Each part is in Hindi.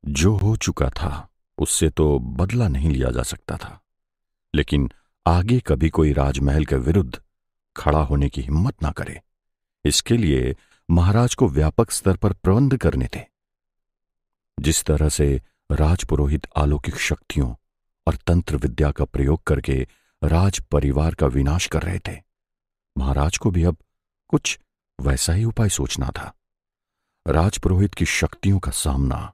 जो हो चुका था उससे तो बदला नहीं लिया जा सकता था, लेकिन आगे कभी कोई राजमहल के विरुद्ध खड़ा होने की हिम्मत ना करे, इसके लिए महाराज को व्यापक स्तर पर प्रबंध करने थे। जिस तरह से राजपुरोहित अलौकिक शक्तियों और तंत्र विद्या का प्रयोग करके राज परिवार का विनाश कर रहे थे, महाराज को भी अब कुछ वैसा ही उपाय सोचना था। राजपुरोहित की शक्तियों का सामना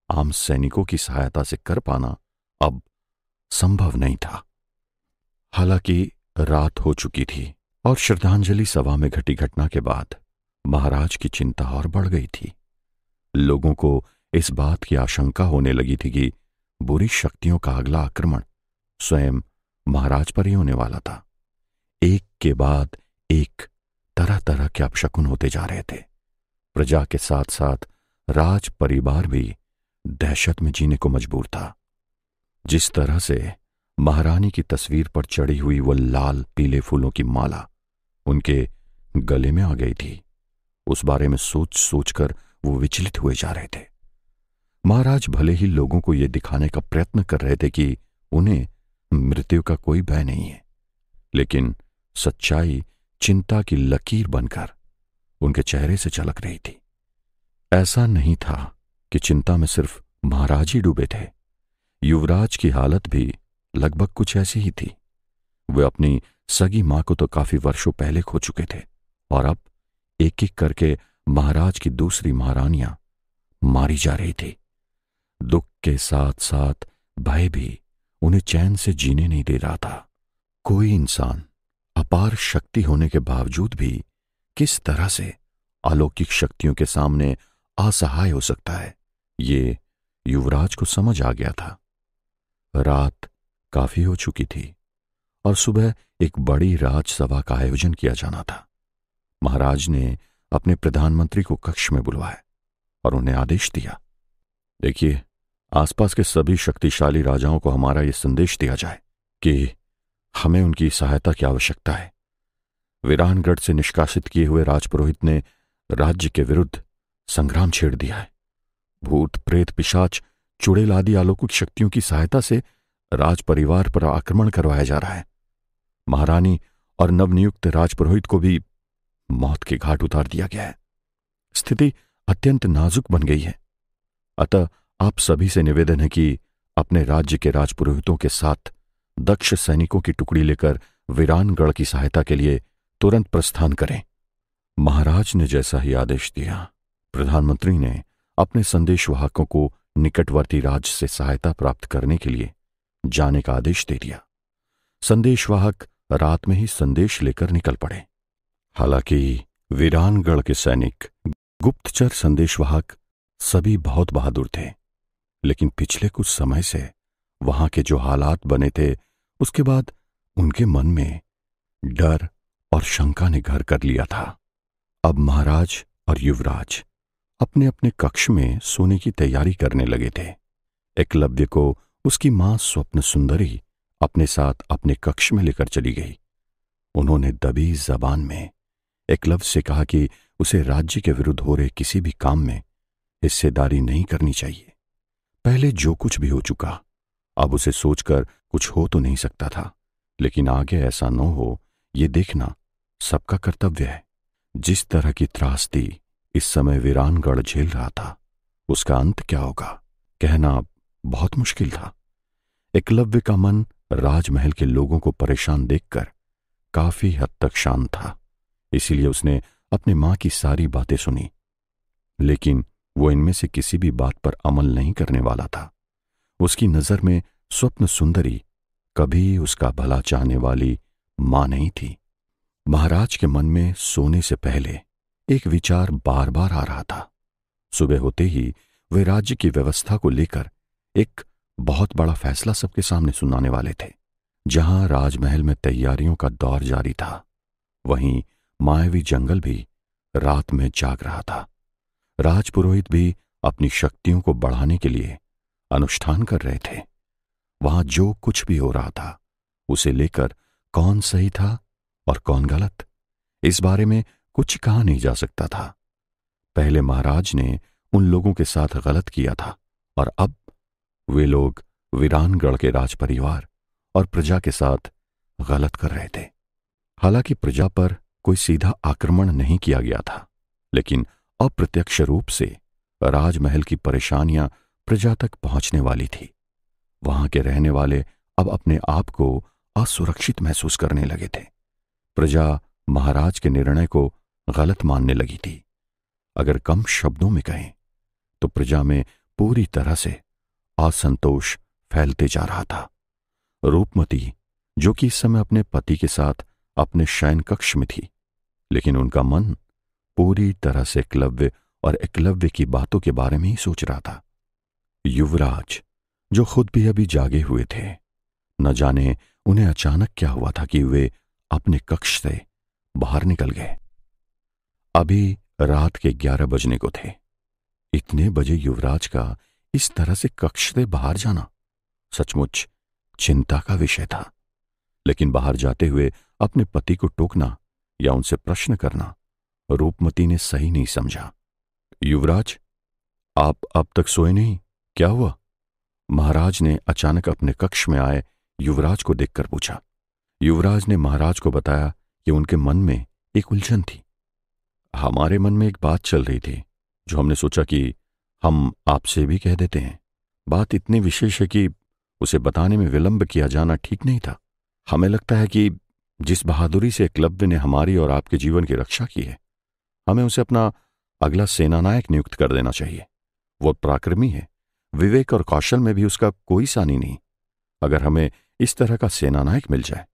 आम सैनिकों की सहायता से कर पाना अब संभव नहीं था। हालांकि रात हो चुकी थी और श्रद्धांजलि सभा में घटी घटना के बाद महाराज की चिंता और बढ़ गई थी। लोगों को इस बात की आशंका होने लगी थी कि बुरी शक्तियों का अगला आक्रमण स्वयं महाराज पर ही होने वाला था। एक के बाद एक तरह तरह के अपशकुन होते जा रहे थे। प्रजा के साथ साथ राज परिवार भी दहशत में जीने को मजबूर था। जिस तरह से महारानी की तस्वीर पर चढ़ी हुई वो लाल पीले फूलों की माला उनके गले में आ गई थी, उस बारे में सोच सोचकर वो विचलित हुए जा रहे थे। महाराज भले ही लोगों को यह दिखाने का प्रयत्न कर रहे थे कि उन्हें मृत्यु का कोई भय नहीं है, लेकिन सच्चाई चिंता की लकीर बनकर उनके चेहरे से झलक रही थी। ऐसा नहीं था कि चिंता में सिर्फ महाराज ही डूबे थे। युवराज की हालत भी लगभग कुछ ऐसी ही थी। वे अपनी सगी मां को तो काफी वर्षों पहले खो चुके थे और अब एक एक करके महाराज की दूसरी महारानियां मारी जा रही थी। दुख के साथ साथ भय भी उन्हें चैन से जीने नहीं दे रहा था। कोई इंसान अपार शक्ति होने के बावजूद भी किस तरह से अलौकिक शक्तियों के सामने असहाय हो सकता है, ये युवराज को समझ आ गया था। रात काफी हो चुकी थी और सुबह एक बड़ी राजसभा का आयोजन किया जाना था। महाराज ने अपने प्रधानमंत्री को कक्ष में बुलवाया और उन्हें आदेश दिया, देखिए, आसपास के सभी शक्तिशाली राजाओं को हमारा यह संदेश दिया जाए कि हमें उनकी सहायता की आवश्यकता है। वीरानगढ़ से निष्कासित किए हुए राजपुरोहित ने राज्य के विरुद्ध संग्राम छेड़ दिया है। भूत प्रेत पिशाच चुड़ैल आदि अलौकिक शक्तियों की सहायता से राज परिवार पर आक्रमण करवाया जा रहा है। महारानी और नवनियुक्त राजपुरोहित को भी मौत के घाट उतार दिया गया है। स्थिति अत्यंत नाजुक बन गई है। अतः आप सभी से निवेदन है कि अपने राज्य के राजपुरोहितों के साथ दक्ष सैनिकों की टुकड़ी लेकर वीरानगढ़ की सहायता के लिए तुरंत प्रस्थान करें। महाराज ने जैसा ही आदेश दिया, प्रधानमंत्री ने अपने संदेशवाहकों को निकटवर्ती राज्य से सहायता प्राप्त करने के लिए जाने का आदेश दे दिया। संदेशवाहक रात में ही संदेश लेकर निकल पड़े। हालांकि वीरानगढ़ के सैनिक, गुप्तचर, संदेशवाहक सभी बहुत बहादुर थे, लेकिन पिछले कुछ समय से वहां के जो हालात बने थे, उसके बाद उनके मन में डर और शंका ने घर कर लिया था। अब महाराज और युवराज अपने अपने कक्ष में सोने की तैयारी करने लगे थे। एकलव्य को उसकी मां स्वप्न सुंदरी अपने साथ अपने कक्ष में लेकर चली गई। उन्होंने दबी जबान में एकलव्य से कहा कि उसे राज्य के विरुद्ध हो रहे किसी भी काम में हिस्सेदारी नहीं करनी चाहिए। पहले जो कुछ भी हो चुका, अब उसे सोचकर कुछ हो तो नहीं सकता था, लेकिन आगे ऐसा न हो ये देखना सबका कर्तव्य है। जिस तरह की त्रासदी इस समय वीरानगढ़ झेल रहा था, उसका अंत क्या होगा कहना बहुत मुश्किल था। एकलव्य का मन राजमहल के लोगों को परेशान देखकर काफी हद तक शांत था, इसीलिए उसने अपनी मां की सारी बातें सुनी, लेकिन वो इनमें से किसी भी बात पर अमल नहीं करने वाला था। उसकी नजर में स्वप्न सुंदरी कभी उसका भला चाहने वाली मां नहीं थी। महाराज के मन में सोने से पहले एक विचार बार बार आ रहा था। सुबह होते ही वे राज्य की व्यवस्था को लेकर एक बहुत बड़ा फैसला सबके सामने सुनाने वाले थे। जहां राजमहल में तैयारियों का दौर जारी था, वहीं मायावी जंगल भी रात में जाग रहा था। राजपुरोहित भी अपनी शक्तियों को बढ़ाने के लिए अनुष्ठान कर रहे थे। वहां जो कुछ भी हो रहा था, उसे लेकर कौन सही था और कौन गलत, इस बारे में कुछ कहा नहीं जा सकता था। पहले महाराज ने उन लोगों के साथ गलत किया था और अब वे लोग वीरानगढ़ के राज परिवार और प्रजा के साथ गलत कर रहे थे। हालांकि प्रजा पर कोई सीधा आक्रमण नहीं किया गया था, लेकिन अप्रत्यक्ष रूप से राजमहल की परेशानियां प्रजा तक पहुंचने वाली थी। वहां के रहने वाले अब अपने आप को असुरक्षित महसूस करने लगे थे। प्रजा महाराज के निर्णय को गलत मानने लगी थी। अगर कम शब्दों में कहें तो प्रजा में पूरी तरह से असंतोष फैलते जा रहा था। रूपमती, जो कि इस समय अपने पति के साथ अपने शयन कक्ष में थी, लेकिन उनका मन पूरी तरह से एकलव्य और एकलव्य की बातों के बारे में ही सोच रहा था। युवराज, जो खुद भी अभी जागे हुए थे, न जाने उन्हें अचानक क्या हुआ था कि वे अपने कक्ष से बाहर निकल गए। अभी रात के 11 बजने को थे। इतने बजे युवराज का इस तरह से कक्ष से बाहर जाना सचमुच चिंता का विषय था। लेकिन बाहर जाते हुए अपने पति को टोकना या उनसे प्रश्न करना रूपमती ने सही नहीं समझा। युवराज, आप अब तक सोए नहीं, क्या हुआ? महाराज ने अचानक अपने कक्ष में आए युवराज को देखकर पूछा। युवराज ने महाराज को बताया कि उनके मन में एक उलझन थी। हमारे मन में एक बात चल रही थी जो हमने सोचा कि हम आपसे भी कह देते हैं। बात इतनी विशेष है कि उसे बताने में विलंब किया जाना ठीक नहीं था। हमें लगता है कि जिस बहादुरी से एकलव्य ने हमारी और आपके जीवन की रक्षा की है, हमें उसे अपना अगला सेनानायक नियुक्त कर देना चाहिए। वो पराक्रमी है, विवेक और कौशल में भी उसका कोई सानी नहीं। अगर हमें इस तरह का सेनानायक मिल जाए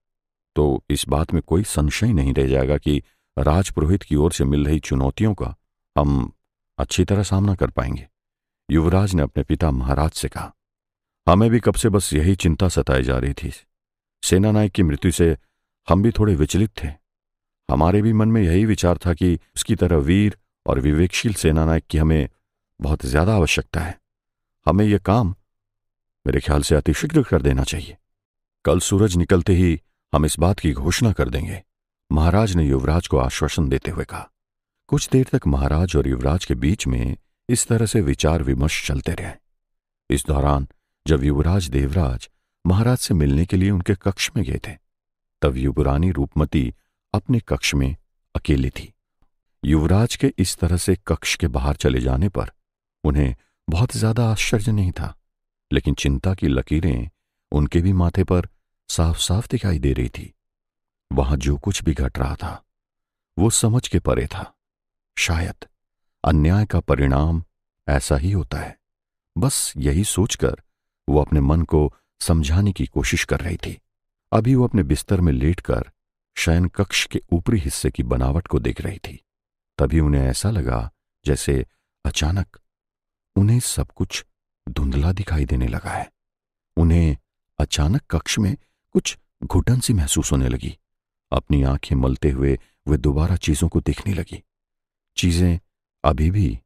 तो इस बात में कोई संशय नहीं रह जाएगा कि राजपुरोहित की ओर से मिल रही चुनौतियों का हम अच्छी तरह सामना कर पाएंगे। युवराज ने अपने पिता महाराज से कहा। हमें भी कब से बस यही चिंता सताई जा रही थी। सेनानायक की मृत्यु से हम भी थोड़े विचलित थे। हमारे भी मन में यही विचार था कि उसकी तरह वीर और विवेकशील सेनानायक की हमें बहुत ज्यादा आवश्यकता है। हमें यह काम मेरे ख्याल से अतिशीघ्र कर देना चाहिए। कल सूरज निकलते ही हम इस बात की घोषणा कर देंगे, महाराज ने युवराज को आश्वासन देते हुए कहा। कुछ देर तक महाराज और युवराज के बीच में इस तरह से विचार विमर्श चलते रहे। इस दौरान जब युवराज देवराज महाराज से मिलने के लिए उनके कक्ष में गए थे, तब युवरानी रूपमती अपने कक्ष में अकेली थी। युवराज के इस तरह से कक्ष के बाहर चले जाने पर उन्हें बहुत ज्यादा आश्चर्य नहीं था, लेकिन चिंता की लकीरें उनके भी माथे पर साफ साफ दिखाई दे रही थी। वहां जो कुछ भी घट रहा था वो समझ के परे था। शायद अन्याय का परिणाम ऐसा ही होता है। बस यही सोचकर वो अपने मन को समझाने की कोशिश कर रही थी। अभी वो अपने बिस्तर में लेटकर शयन कक्ष के ऊपरी हिस्से की बनावट को देख रही थी। तभी उन्हें ऐसा लगा जैसे अचानक उन्हें सब कुछ धुंधला दिखाई देने लगा है। उन्हें अचानक कक्ष में कुछ घुटन सी महसूस होने लगी। अपनी आंखें मलते हुए वे दोबारा चीजों को देखने लगी। चीजें अभी भी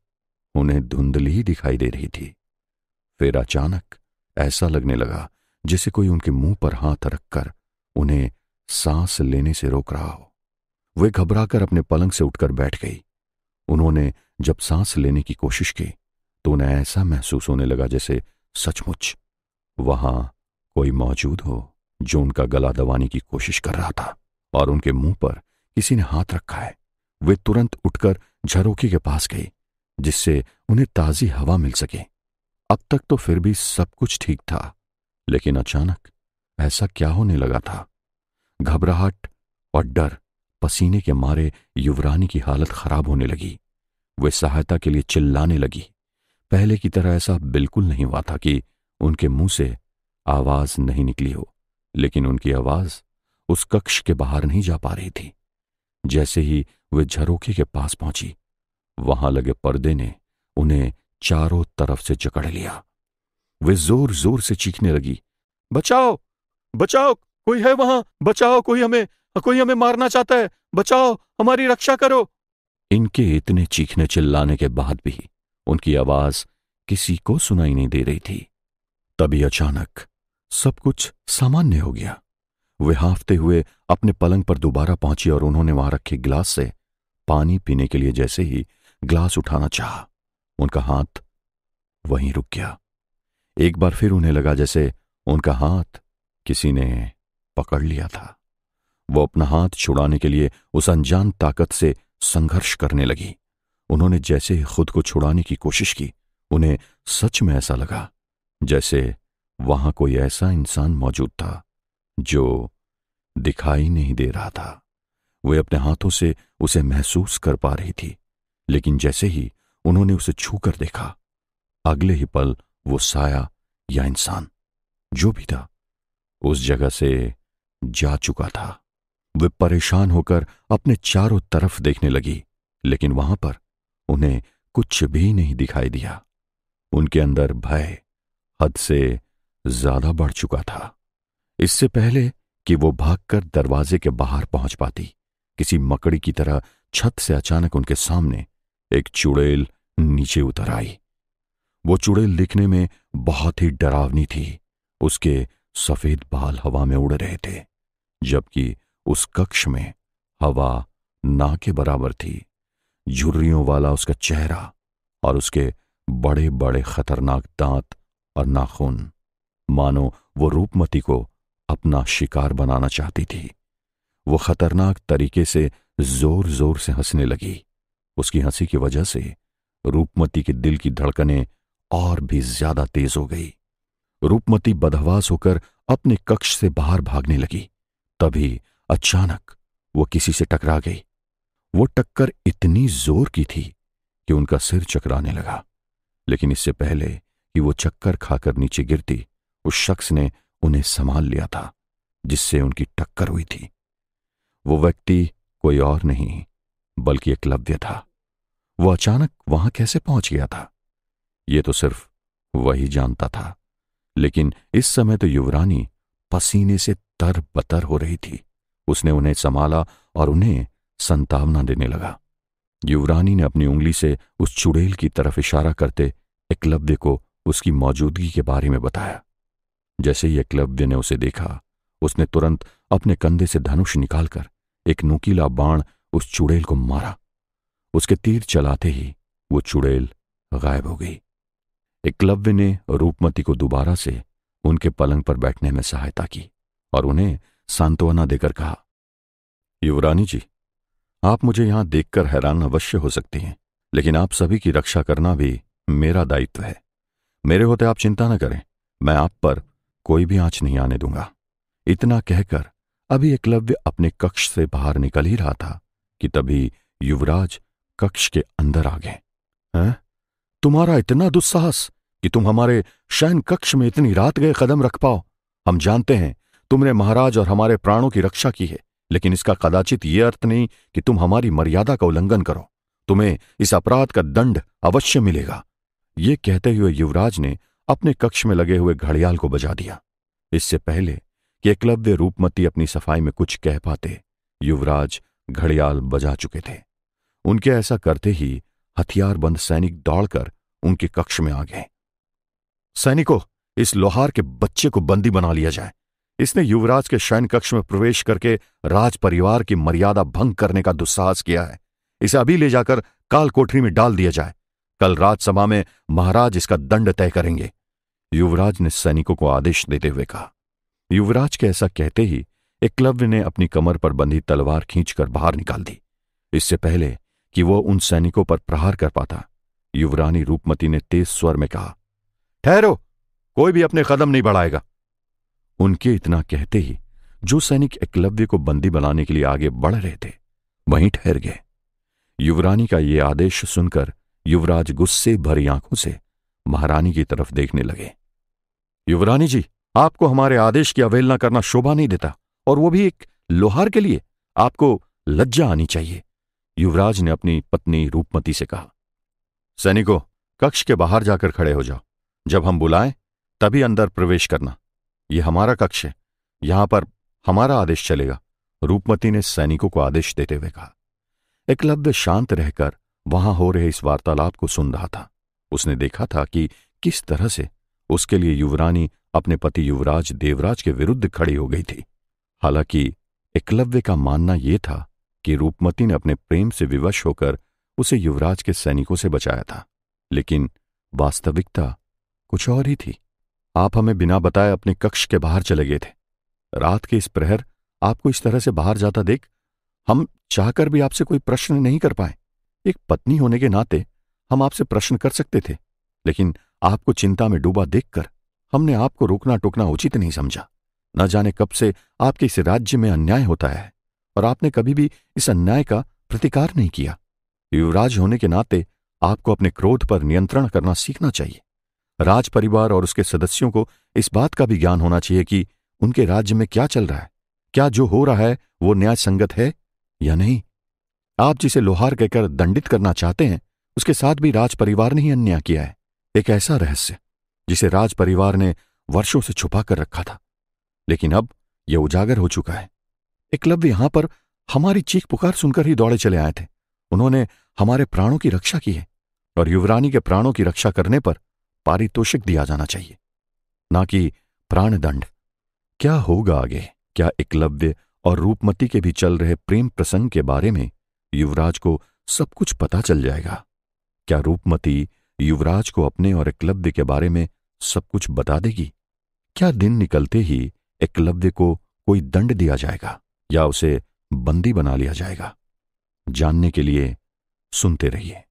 उन्हें धुंधली ही दिखाई दे रही थी। फिर अचानक ऐसा लगने लगा जैसे कोई उनके मुंह पर हाथ रखकर उन्हें सांस लेने से रोक रहा हो। वे घबराकर अपने पलंग से उठकर बैठ गई। उन्होंने जब सांस लेने की कोशिश की तो उन्हें ऐसा महसूस होने लगा जैसे सचमुच वहां कोई मौजूद हो जो उनका गला दबाने की कोशिश कर रहा था और उनके मुंह पर किसी ने हाथ रखा है। वे तुरंत उठकर झरोखे के पास गई जिससे उन्हें ताजी हवा मिल सके। अब तक तो फिर भी सब कुछ ठीक था, लेकिन अचानक ऐसा क्या होने लगा था? घबराहट और डर, पसीने के मारे युवरानी की हालत खराब होने लगी। वे सहायता के लिए चिल्लाने लगी। पहले की तरह ऐसा बिल्कुल नहीं हुआ था कि उनके मुंह से आवाज नहीं निकली हो, लेकिन उनकी आवाज उस कक्ष के बाहर नहीं जा पा रही थी। जैसे ही वे झरोखे के पास पहुंची, वहां लगे पर्दे ने उन्हें चारों तरफ से जकड़ लिया। वे जोर जोर से चीखने लगी, बचाओ बचाओ, कोई है वहां, बचाओ, कोई हमें मारना चाहता है, बचाओ, हमारी रक्षा करो। इनके इतने चीखने चिल्लाने के बाद भी उनकी आवाज किसी को सुनाई नहीं दे रही थी। तभी अचानक सब कुछ सामान्य हो गया। वे हांफते हुए अपने पलंग पर दोबारा पहुंची और उन्होंने वहां रखे गिलास से पानी पीने के लिए जैसे ही गिलास उठाना चाहा, उनका हाथ वहीं रुक गया। एक बार फिर उन्हें लगा जैसे उनका हाथ किसी ने पकड़ लिया था। वो अपना हाथ छुड़ाने के लिए उस अनजान ताकत से संघर्ष करने लगी। उन्होंने जैसे ही खुद को छुड़ाने की कोशिश की, उन्हें सच में ऐसा लगा जैसे वहां कोई ऐसा इंसान मौजूद था जो दिखाई नहीं दे रहा था। वे अपने हाथों से उसे महसूस कर पा रही थी, लेकिन जैसे ही उन्होंने उसे छूकर देखा, अगले ही पल वो साया या इंसान जो भी था उस जगह से जा चुका था। वे परेशान होकर अपने चारों तरफ देखने लगी, लेकिन वहां पर उन्हें कुछ भी नहीं दिखाई दिया। उनके अंदर भय हद से ज्यादा बढ़ चुका था। इससे पहले कि वो भागकर दरवाजे के बाहर पहुंच पाती, किसी मकड़ी की तरह छत से अचानक उनके सामने एक चुड़ैल नीचे उतर आई। वो चुड़ैल दिखने में बहुत ही डरावनी थी। उसके सफेद बाल हवा में उड़ रहे थे, जबकि उस कक्ष में हवा ना के बराबर थी। झुर्रियों वाला उसका चेहरा और उसके बड़े बड़े खतरनाक दांत और नाखून, मानो वो रूपमती को अपना शिकार बनाना चाहती थी। वो खतरनाक तरीके से जोर जोर से हंसने लगी। उसकी हंसी की वजह से रूपमती के दिल की धड़कनें और भी ज्यादा तेज हो गई। रूपमती बदहवास होकर अपने कक्ष से बाहर भागने लगी। तभी अचानक वो किसी से टकरा गई। वो टक्कर इतनी जोर की थी कि उनका सिर चकराने लगा, लेकिन इससे पहले कि वो चक्कर खाकर नीचे गिरती, उस शख्स ने उन्हें संभाल लिया था जिससे उनकी टक्कर हुई थी। वो व्यक्ति कोई और नहीं बल्कि एकलव्य था। वो अचानक वहां कैसे पहुंच गया था, ये तो सिर्फ वही जानता था। लेकिन इस समय तो युवरानी पसीने से तरबतर हो रही थी। उसने उन्हें संभाला और उन्हें संतावना देने लगा। युवरानी ने अपनी उंगली से उस चुड़ैल की तरफ इशारा करते एकलव्य को उसकी मौजूदगी के बारे में बताया। जैसे ही एकलव्य ने उसे देखा, उसने तुरंत अपने कंधे से धनुष निकालकर एक नुकीला बाण उस चुड़ैल को मारा। उसके तीर चलाते ही वो चुड़ैल गायब हो गई। एकलव्य ने रूपमती को दोबारा से उनके पलंग पर बैठने में सहायता की और उन्हें सांत्वना देकर कहा, युवरानी जी, आप मुझे यहां देखकर हैरान अवश्य हो सकती हैं, लेकिन आप सभी की रक्षा करना भी मेरा दायित्व है। मेरे होते आप चिंता न करें, मैं आप पर कोई भी आंच नहीं आने दूंगा। इतना कहकर अभी एकलव्य अपने कक्ष से बाहर निकल ही रहा था कि तभी युवराज कक्ष के अंदर आ गए। हैं? तुम्हारा इतना दुस्साहस कि तुम हमारे शयन कक्ष में इतनी रात गए कदम रख पाओ। हम जानते हैं तुमने महाराज और हमारे प्राणों की रक्षा की है, लेकिन इसका कदाचित ये अर्थ नहीं कि तुम हमारी मर्यादा का उल्लंघन करो। तुम्हें इस अपराध का दंड अवश्य मिलेगा। ये कहते हुए युवराज ने अपने कक्ष में लगे हुए घड़ियाल को बजा दिया। इससे पहले कि एकलव्य रूपमती अपनी सफाई में कुछ कह पाते, युवराज घड़ियाल बजा चुके थे। उनके ऐसा करते ही हथियारबंद सैनिक दौड़कर उनके कक्ष में आ गए। सैनिकों, इस लोहार के बच्चे को बंदी बना लिया जाए। इसने युवराज के शयन कक्ष में प्रवेश करके राज परिवार की मर्यादा भंग करने का दुस्साहस किया है। इसे अभी ले जाकर काल कोठरी में डाल दिया जाए। कल राजसभा में महाराज इसका दंड तय करेंगे। युवराज ने सैनिकों को आदेश देते हुए कहा। युवराज के ऐसा कहते ही एकलव्य ने अपनी कमर पर बंधी तलवार खींचकर बाहर निकाल दी। इससे पहले कि वो उन सैनिकों पर प्रहार कर पाता, युवरानी रूपमती ने तेज स्वर में कहा, ठहरो, कोई भी अपने कदम नहीं बढ़ाएगा। उनके इतना कहते ही जो सैनिक एकलव्य को बंदी बनाने के लिए आगे बढ़ रहे थे वहीं ठहर गए। युवरानी का ये आदेश सुनकर युवराज गुस्से भरी आंखों से महारानी की तरफ देखने लगे। युवरानी जी, आपको हमारे आदेश की अवहेलना करना शोभा नहीं देता, और वो भी एक लोहार के लिए। आपको लज्जा आनी चाहिए। युवराज ने अपनी पत्नी रूपमती से कहा। सैनिकों, कक्ष के बाहर जाकर खड़े हो जाओ। जब हम बुलाएं तभी अंदर प्रवेश करना। यह हमारा कक्ष है, यहां पर हमारा आदेश चलेगा। रूपमती ने सैनिकों को आदेश देते हुए कहा। एकलव्य शांत रहकर वहां हो रहे इस वार्तालाप को सुन रहा था। उसने देखा था कि किस तरह से उसके लिए युवरानी अपने पति युवराज देवराज के विरुद्ध खड़ी हो गई थी। हालांकि एकलव्य का मानना यह था कि रूपमती ने अपने प्रेम से विवश होकर उसे युवराज के सैनिकों से बचाया था, लेकिन वास्तविकता कुछ और ही थी। आप हमें बिना बताए अपने कक्ष के बाहर चले गए थे। रात के इस प्रहर आपको इस तरह से बाहर जाता देख हम चाहकर भी आपसे कोई प्रश्न नहीं कर पाए। एक पत्नी होने के नाते हम आपसे प्रश्न कर सकते थे, लेकिन आपको चिंता में डूबा देखकर हमने आपको रोकना टोकना उचित नहीं समझा। न जाने कब से आपके इस राज्य में अन्याय होता है और आपने कभी भी इस अन्याय का प्रतिकार नहीं किया। युवराज होने के नाते आपको अपने क्रोध पर नियंत्रण करना सीखना चाहिए। राज परिवार और उसके सदस्यों को इस बात का भी ज्ञान होना चाहिए कि उनके राज्य में क्या चल रहा है, क्या जो हो रहा है वो न्याय संगत है या नहीं। आप जिसे लोहार कहकर दंडित करना चाहते हैं, उसके साथ भी राज परिवार ने ही अन्याय किया है। एक ऐसा रहस्य जिसे राज परिवार ने वर्षों से छुपा कर रखा था, लेकिन अब यह उजागर हो चुका है। एकलव्य यहां पर हमारी चीख पुकार सुनकर ही दौड़े चले आए थे। उन्होंने हमारे प्राणों की रक्षा की है और युवरानी के प्राणों की रक्षा करने पर पारितोषिक दिया जाना चाहिए, ना कि प्राणदंड। क्या होगा आगे? क्या एकलव्य और रूपमती के भी चल रहे प्रेम प्रसंग के बारे में युवराज को सब कुछ पता चल जाएगा? क्या रूपमती युवराज को अपने और एकलव्य के बारे में सब कुछ बता देगी? क्या दिन निकलते ही एकलव्य को कोई दंड दिया जाएगा या उसे बंदी बना लिया जाएगा? जानने के लिए सुनते रहिए।